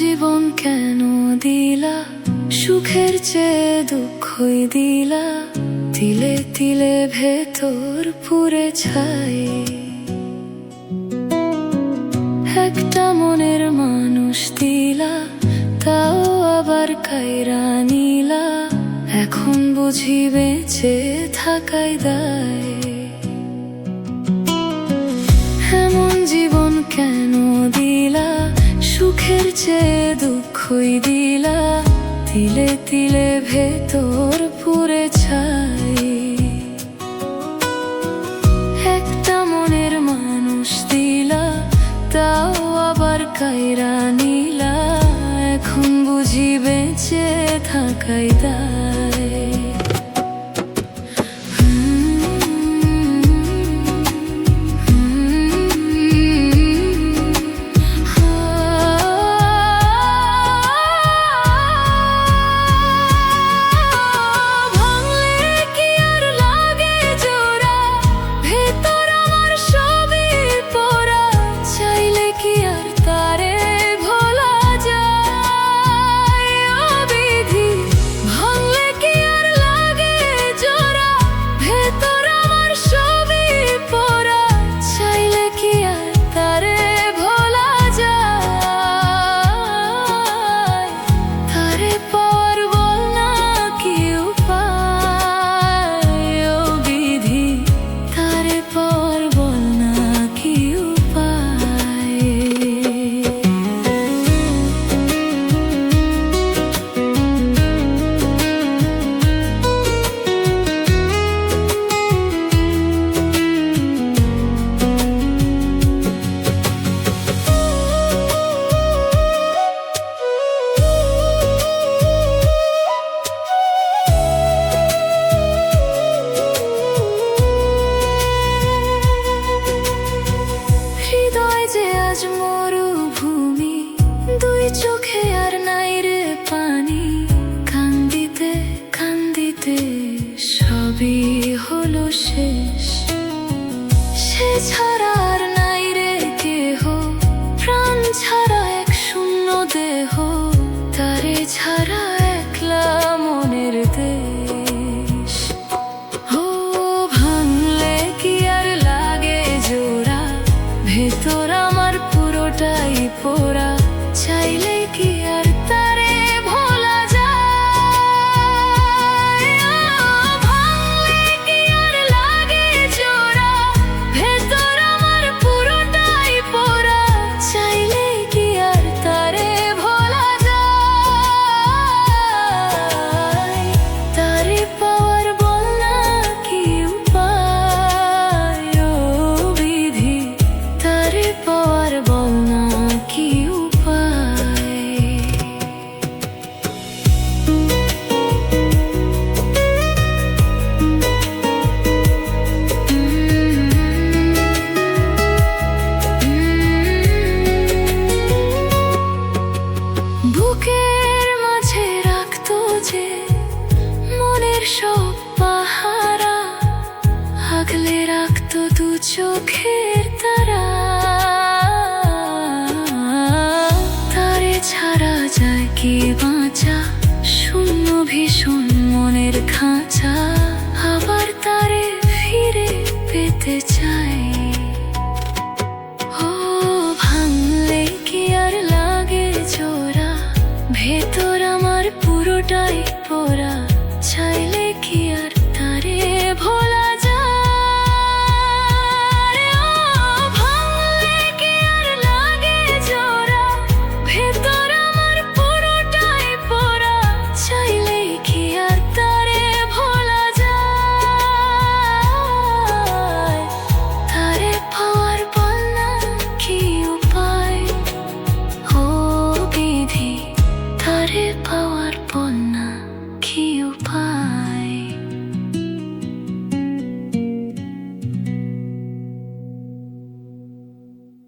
জীবন কেন দিলা, সুখের চেয়ে দুঃখই দিলা, তিলে তিলে ভেতর পুরে ছাই। একটা মনের মানুষ দিলা, তাও আবার কাইরা নিলা, এখন বুঝি বেঁচে থাকাই দায়। এমন জীবন কেন দিলা, সুখের চেয়ে দুঃখই দিলা, তিলে তিলে ভেতর পুরে ছাই। একটা মনের মানুষ দিলা, তাও আবার কাইরা নিলা, এখন বুঝি বেঁচে থাকাই দায়। মরুভূমি, দুই চোখে আর নাই রে পানি, কান্দিতে কান্দিতে সবই হলো শেষ। সে ছাড়া আর নাই রে কেহ, প্রাণ ছাড়া এক শূন্য দেহ, তারে ছাড়া একলা মনের দেশ। ও ভাঙলে কি আর লাগে জোড়া, ভেতর আমার পুরোটাই পোড়া, চাইলে কি আর তারে ভোলা যায়। ভাঙলে কি আর লাগে জোড়া, ভেতর আমার পুরোটাই পোড়া, চাইলে কি আর তারে ভোলা যায়। তারে পাওয়ার বল না কি উপায়, ও বিধি তারে পাওয়ার বল না কি উপায়। বুকের মাঝে রাখতো যে মনের সব পাহারা, আগলে রাখতো দু চোখের তারা, তারে ছাড়া যায় কি বাঁচা, শূন্য ভীষণ মনের খাঁচা, আবার তারে ফিরে পেতে চাই। ও ভাঙলে কি আর লাগে জোড়া, ভেতর আমার পুরোটাই পোড়া, চাইলে কি আর তারে ভোলা যায়। ও ভাঙলে কি আর লাগে জোড়া, ভেতর আমার পুরোটাই পোড়া, চাইলে কি আর তারে ভোলা যায়। তারে পাওয়ার বল না কি উপায়, ও বিধি তারে পাওয়া